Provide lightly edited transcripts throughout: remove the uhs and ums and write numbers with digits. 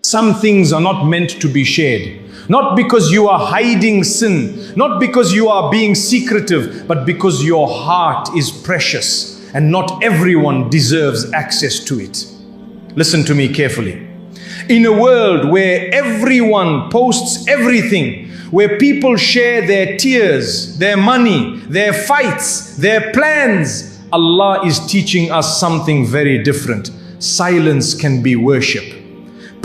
Some things are not meant to be shared. Not because you are hiding sin, not because you are being secretive, but because your heart is precious and not everyone deserves access to it. Listen to me carefully. In a world where everyone posts everything, where people share their tears, their money, their fights, their plans, Allah is teaching us something very different. Silence can be worship.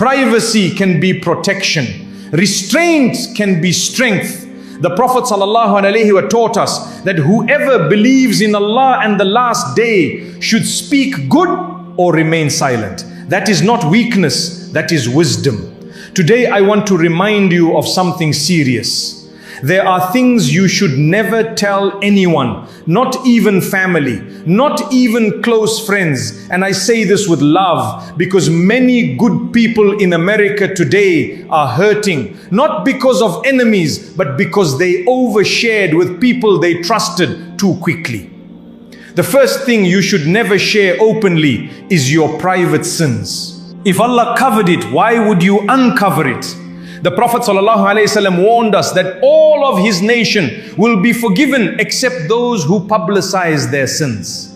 Privacy can be protection. Restraint can be strength. The Prophet ﷺ taught us that whoever believes in Allah and the last day should speak good or remain silent. That is not weakness, that is wisdom. Today I want to remind you of something serious. There are things you should never tell anyone, not even family, not even close friends. And I say this with love because many good people in America today are hurting, not because of enemies, but because they overshared with people they trusted too quickly. The first thing you should never share openly is your private sins. If Allah covered it, why would you uncover it? The Prophet ﷺ warned us that all of his nation will be forgiven except those who publicize their sins.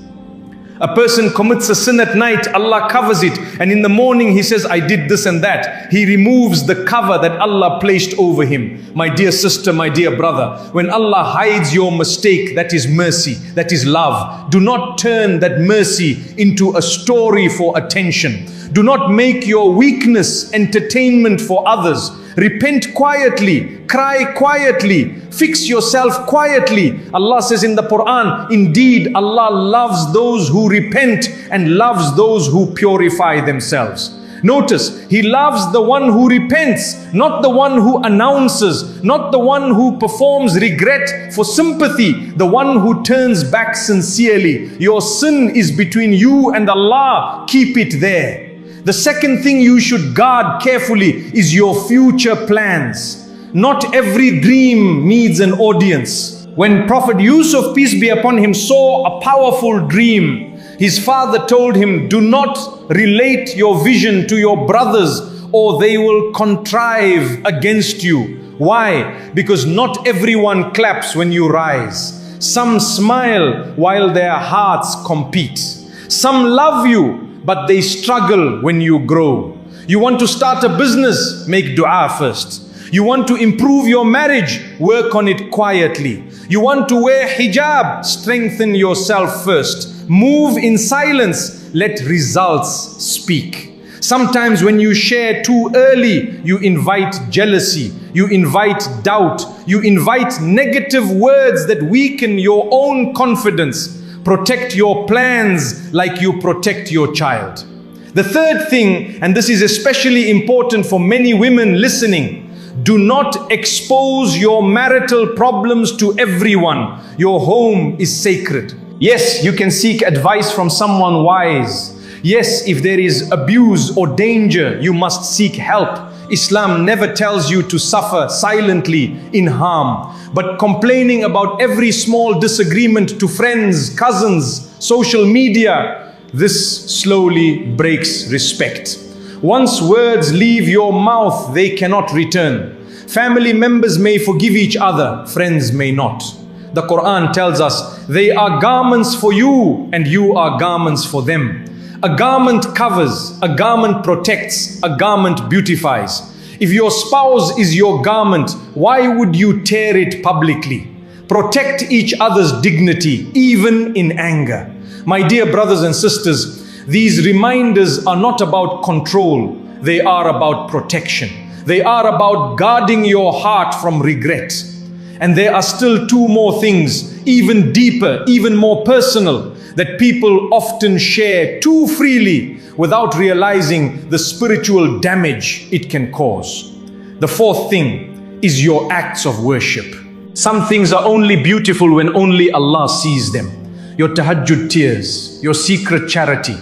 A person commits a sin at night, Allah covers it, and in the morning he says, I did this and that. He removes the cover that Allah placed over him. My dear sister, my dear brother, when Allah hides your mistake, that is mercy, that is love. Do not turn that mercy into a story for attention. Do not make your weakness entertainment for others. Repent quietly, cry quietly, fix yourself quietly. Allah says in the Quran, indeed Allah loves those who repent and loves those who purify themselves. Notice, He loves the one who repents, not the one who announces, not the one who performs regret for sympathy, the one who turns back sincerely. Your sin is between you and Allah, keep it there. The second thing you should guard carefully is your future plans. Not every dream needs an audience. When Prophet Yusuf, peace be upon him, saw a powerful dream, his father told him, do not relate your vision to your brothers or they will contrive against you. Why? Because not everyone claps when you rise. Some smile while their hearts compete. Some love you, but they struggle when you grow. You want to start a business? Make dua first. You want to improve your marriage? Work on it quietly. You want to wear hijab? Strengthen yourself first. Move in silence. Let results speak. Sometimes when you share too early, you invite jealousy, you invite doubt, you invite negative words that weaken your own confidence. Protect your plans like you protect your child. The third thing, and this is especially important for many women listening, do not expose your marital problems to everyone. Your home is sacred. Yes, you can seek advice from someone wise. Yes, if there is abuse or danger, you must seek help. Islam never tells you to suffer silently in harm, but complaining about every small disagreement to friends, cousins, social media, this slowly breaks respect. Once words leave your mouth, they cannot return. Family members may forgive each other, friends may not. The Quran tells us, they are garments for you and you are garments for them. A garment covers, a garment protects, a garment beautifies. If your spouse is your garment, why would you tear it publicly? Protect each other's dignity, even in anger. My dear brothers and sisters, these reminders are not about control, they are about protection. They are about guarding your heart from regret. And there are still two more things, even deeper, even more personal, that people often share too freely without realizing the spiritual damage it can cause. The fourth thing is your acts of worship. Some things are only beautiful when only Allah sees them. Your tahajjud tears, your secret charity,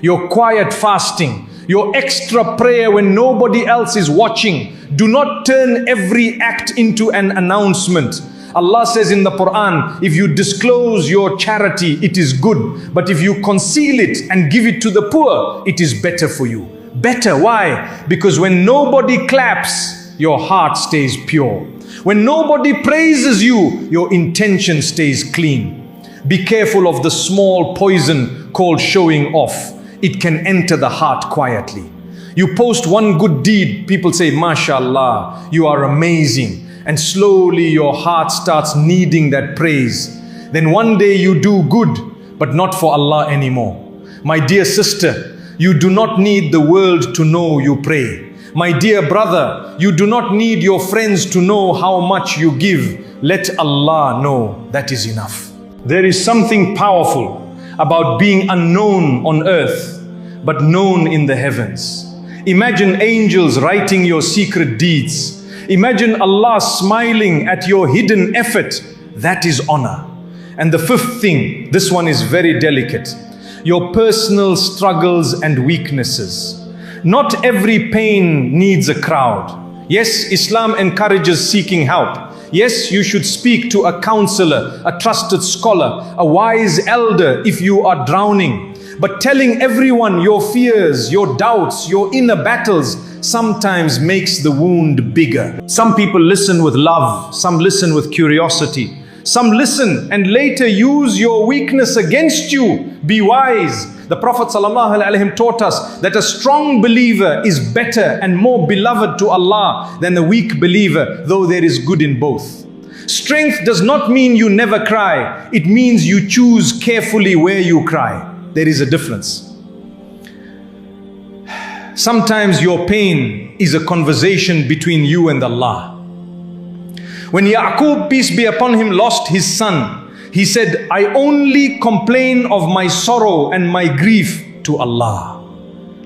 your quiet fasting, your extra prayer when nobody else is watching. Do not turn every act into an announcement. Allah says in the Quran, if you disclose your charity, it is good. But if you conceal it and give it to the poor, it is better for you. better. Why? Because when nobody claps, your heart stays pure. When nobody praises you, your intention stays clean. Be careful of the small poison called showing off. It can enter the heart quietly. You post one good deed, people say, MashaAllah, you are amazing. And slowly your heart starts needing that praise. Then one day you do good, but not for Allah anymore. My dear sister, you do not need the world to know you pray. My dear brother, you do not need your friends to know how much you give. Let Allah know, that is enough. There is something powerful about being unknown on earth, but known in the heavens. Imagine angels writing your secret deeds. Imagine Allah smiling at your hidden effort. That is honor. And the fifth thing, this one is very delicate. Your personal struggles and weaknesses. Not every pain needs a crowd. Yes, Islam encourages seeking help. Yes, you should speak to a counselor, a trusted scholar, a wise elder if you are drowning. But telling everyone your fears, your doubts, your inner battles sometimes makes the wound bigger. Some people listen with love, some listen with curiosity. Some listen and later use your weakness against you. Be wise. The Prophet ﷺ taught us that a strong believer is better and more beloved to Allah than a weak believer, though there is good in both. Strength does not mean you never cry. It means you choose carefully where you cry. There is a difference. Sometimes your pain is a conversation between you and Allah. When Yaqub, peace be upon him, lost his son, he said, I only complain of my sorrow and my grief to Allah.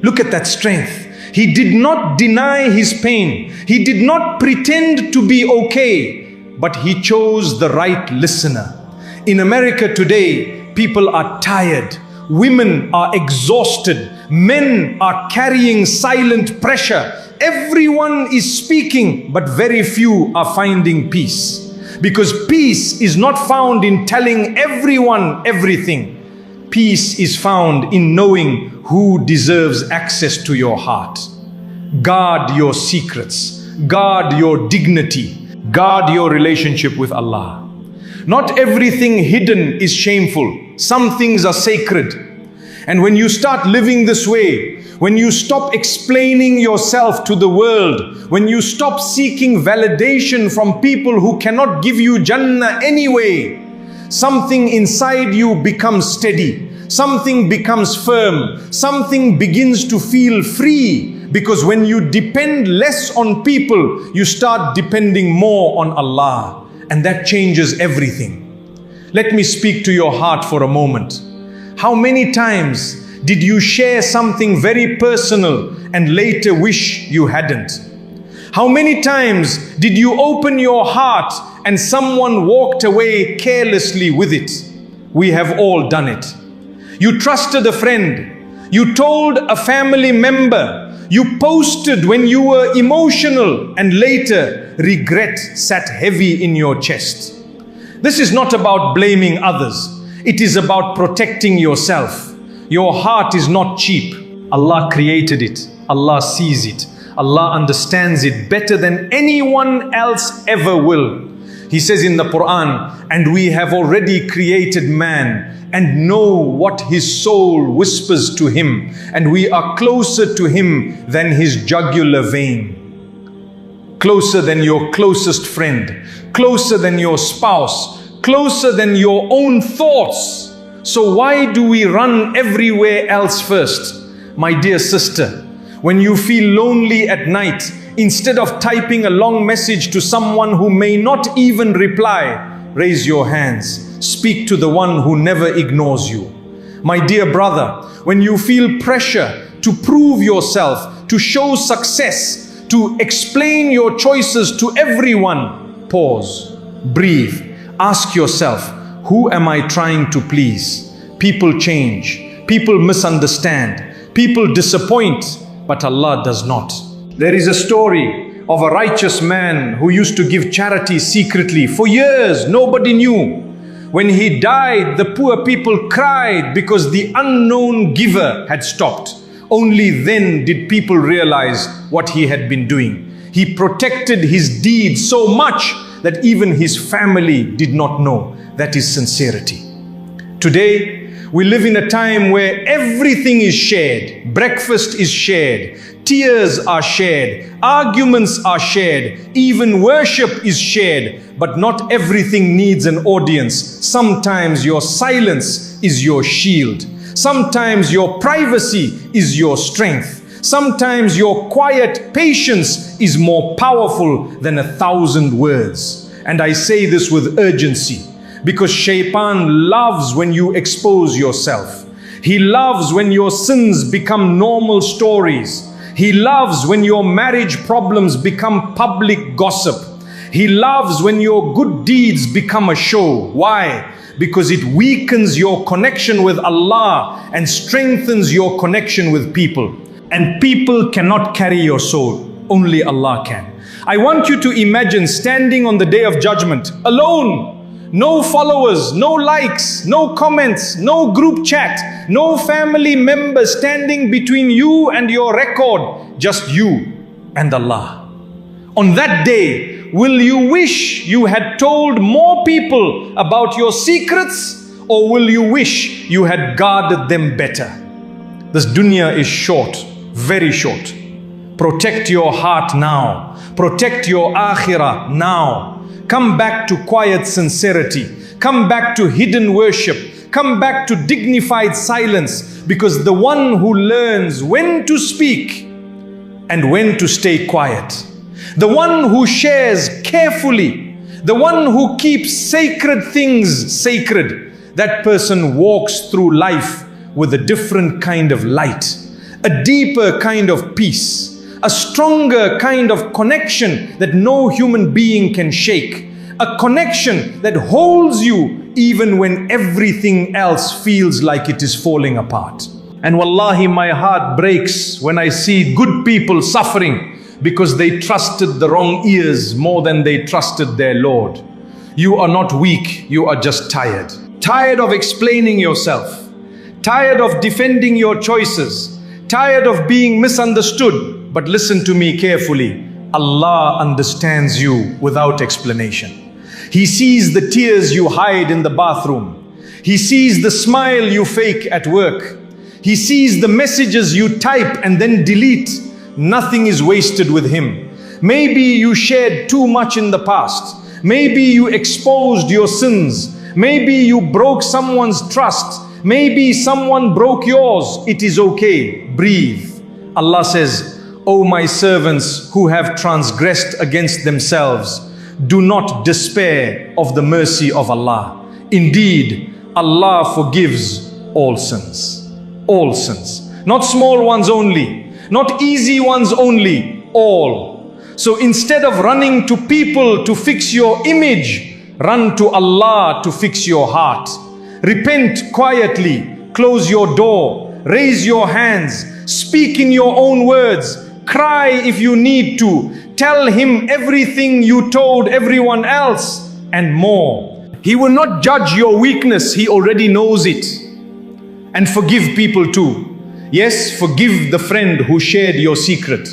Look at that strength. He did not deny his pain. He did not pretend to be okay, but he chose the right listener. In America today, people are tired. Women are exhausted. Men are carrying silent pressure. Everyone is speaking, but very few are finding peace. Because peace is not found in telling everyone everything. Peace is found in knowing who deserves access to your heart. Guard your secrets. Guard your dignity. Guard your relationship with Allah. Not everything hidden is shameful. Some things are sacred. And when you start living this way, when you stop explaining yourself to the world, when you stop seeking validation from people who cannot give you Jannah anyway, something inside you becomes steady, something becomes firm, something begins to feel free. Because when you depend less on people, you start depending more on Allah, and that changes everything. Let me speak to your heart for a moment. How many times did you share something very personal and later wish you hadn't? How many times did you open your heart and someone walked away carelessly with it? We have all done it. You trusted a friend. You told a family member. You posted when you were emotional, and later regret sat heavy in your chest. This is not about blaming others. It is about protecting yourself. Your heart is not cheap. Allah created it. Allah sees it. Allah understands it better than anyone else ever will. He says in the Quran, and we have already created man and know what his soul whispers to him, and we are closer to him than his jugular vein. Closer than your closest friend, closer than your spouse, closer than your own thoughts. So why do we run everywhere else first? My dear sister, when you feel lonely at night, instead of typing a long message to someone who may not even reply, raise your hands. Speak to the one who never ignores you. My dear brother, when you feel pressure to prove yourself, to show success, to explain your choices to everyone, pause, breathe, ask yourself, who am I trying to please? People change, people misunderstand, people disappoint, but Allah does not. There is a story of a righteous man who used to give charity secretly for years. Nobody knew. When he died, the poor people cried because the unknown giver had stopped. only then did people realize what he had been doing. He protected his deeds so much that even his family did not know. That is sincerity. Today, we live in a time where everything is shared. Breakfast is shared. Tears are shared. Arguments are shared. Even worship is shared. But not everything needs an audience. Sometimes your silence is your shield. Sometimes your privacy is your strength. Sometimes your quiet patience is more powerful than 1,000 words. And I say this with urgency, because Shaitan loves when you expose yourself. He loves when your sins become normal stories. He loves when your marriage problems become public gossip. He loves when your good deeds become a show. Why? Because it weakens your connection with Allah and strengthens your connection with people. And people cannot carry your soul. Only Allah can. I want you to imagine standing on the Day of Judgment alone. No followers, no likes, no comments, no group chat, no family member standing between you and your record, just you and Allah. On that day, will you wish you had told more people about your secrets, or will you wish you had guarded them better? This dunya is short, very short. Protect your heart now. Protect your akhirah now. Come back to quiet sincerity. Come back to hidden worship. Come back to dignified silence, because the one who learns when to speak and when to stay quiet, the one who shares carefully, the one who keeps sacred things sacred, that person walks through life with a different kind of light, a deeper kind of peace, a stronger kind of connection that no human being can shake, a connection that holds you even when everything else feels like it is falling apart. And wallahi, my heart breaks when I see good people suffering because they trusted the wrong ears more than they trusted their Lord. You are not weak, you are just tired. Tired of explaining yourself, tired of defending your choices, tired of being misunderstood. But listen to me carefully. Allah understands you without explanation. He sees the tears you hide in the bathroom. He sees the smile you fake at work. He sees the messages you type and then delete. Nothing is wasted with Him. Maybe you shared too much in the past. Maybe you exposed your sins. Maybe you broke someone's trust. Maybe someone broke yours. It is okay. Breathe. Allah says, O my servants who have transgressed against themselves, do not despair of the mercy of Allah. Indeed, Allah forgives all sins. All sins. Not small ones only. Not easy ones only. All. So instead of running to people to fix your image, run to Allah to fix your heart. Repent quietly. Close your door. Raise your hands. Speak in your own words. Cry if you need to. Tell Him everything you told everyone else and more. He will not judge your weakness. He already knows it. And forgive people too. Yes, forgive the friend who shared your secret.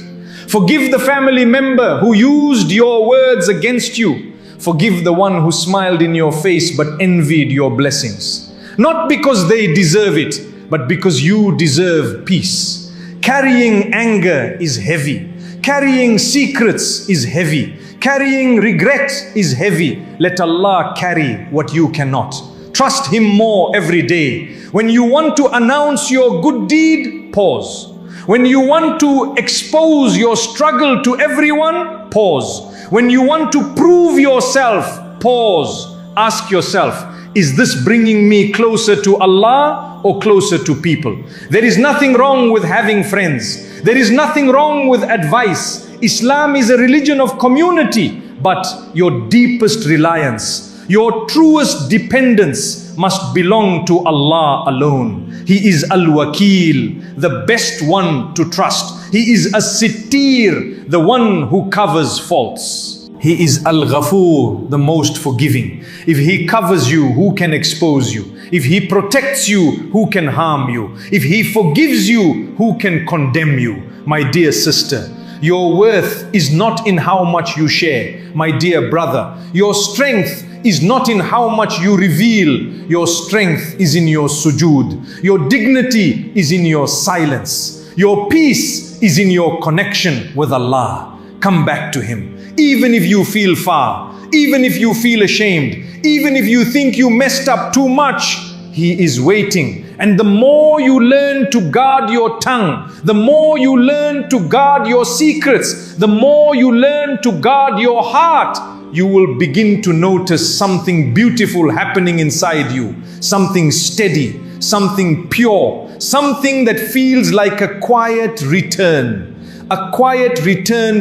Forgive the family member who used your words against you. Forgive the one who smiled in your face but envied your blessings. Not because they deserve it, but because you deserve peace. Carrying anger is heavy. Carrying secrets is heavy. Carrying regret is heavy. Let Allah carry what you cannot. Trust Him more every day. When you want to announce your good deed, pause. When you want to expose your struggle to everyone, pause. When you want to prove yourself, pause. Ask yourself, is this bringing me closer to Allah or closer to people? There is nothing wrong with having friends. There is nothing wrong with advice. Islam is a religion of community, but your deepest reliance, your truest dependence must belong to Allah alone. He is Al-Wakil, the best one to trust. He is As-Sittir, the one who covers faults. He is Al-Ghafur, the most forgiving. If He covers you, who can expose you? If He protects you, who can harm you? If He forgives you, who can condemn you? My dear sister, your worth is not in how much you share. My dear brother, your strength is not in how much you reveal. Your strength is in your sujood. Your dignity is in your silence. Your peace is in your connection with Allah. Come back to Him. Even if you feel far, even if you feel ashamed, even if you think you messed up too much, He is waiting. And the more you learn to guard your tongue, the more you learn to guard your secrets, the more you learn to guard your heart, you will begin to notice something beautiful happening inside you, something steady, something pure, something that feels like a quiet return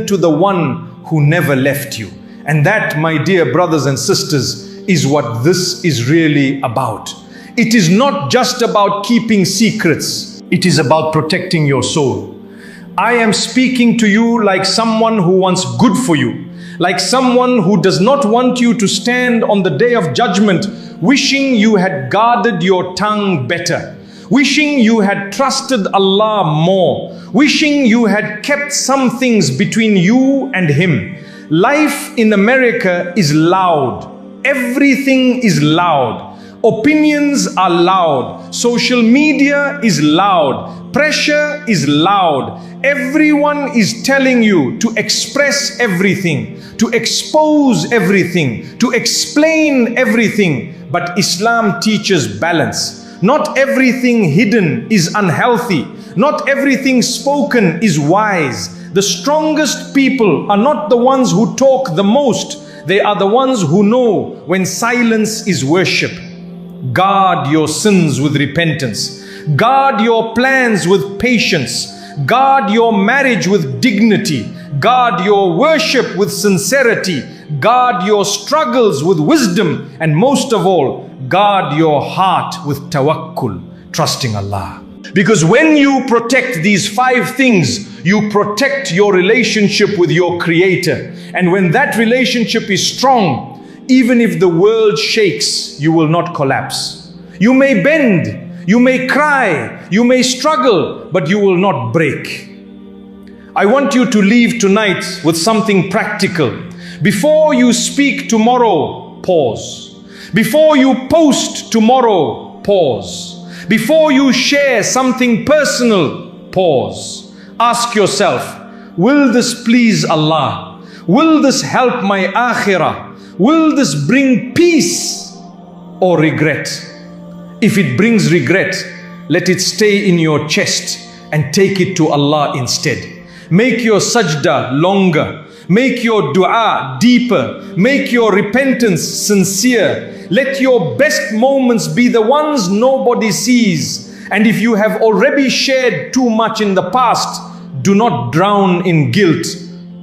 to the one who never left you. And that, my dear brothers and sisters, is what this is really about. It is not just about keeping secrets. It is about protecting your soul. I am speaking to you like someone who wants good for you, like someone who does not want you to stand on the day of judgment wishing you had guarded your tongue better, wishing you had trusted Allah more, wishing you had kept some things between you and Him. Life in America is loud. Everything is loud. Opinions are loud. Social media is loud. Pressure is loud. Everyone is telling you to express everything, to expose everything, to explain everything. But Islam teaches balance. Not everything hidden is unhealthy. Not everything spoken is wise. The strongest people are not the ones who talk the most. They are the ones who know when silence is worship. Guard your sins with repentance. Guard your plans with patience. Guard your marriage with dignity. Guard your worship with sincerity. Guard your struggles with wisdom. And most of all, guard your heart with tawakkul, trusting Allah. Because when you protect these 5 things, you protect your relationship with your Creator. And when that relationship is strong, even if the world shakes, you will not collapse. You may bend, you may cry, you may struggle, but you will not break. I want you to leave tonight with something practical. Before you speak tomorrow, pause. Before you post tomorrow, pause. Before you share something personal, pause. Ask yourself, will this please Allah? Will this help my akhirah? Will this bring peace or regret? If it brings regret, let it stay in your chest and take it to Allah instead. Make your sajda longer. Make your dua deeper. Make your repentance sincere. Let your best moments be the ones nobody sees. And if you have already shared too much in the past, do not drown in guilt.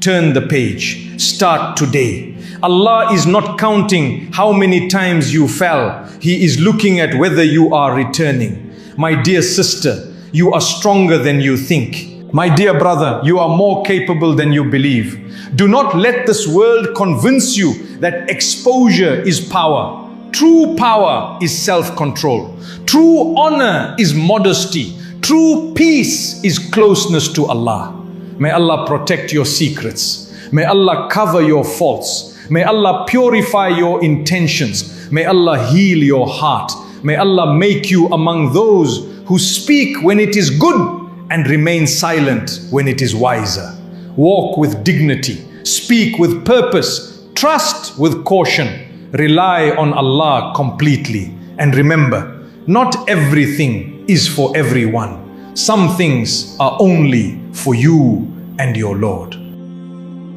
Turn the page. Start today. Allah is not counting how many times you fell. He is looking at whether you are returning. My dear sister, you are stronger than you think. My dear brother, you are more capable than you believe. Do not let this world convince you that exposure is power. True power is self-control. True honor is modesty. True peace is closeness to Allah. May Allah protect your secrets. May Allah cover your faults. May Allah purify your intentions. May Allah heal your heart. May Allah make you among those who speak when it is good and remain silent when it is wiser. Walk with dignity. Speak with purpose. Trust with caution. Rely on Allah completely. And remember, not everything is for everyone. Some things are only for you and your Lord.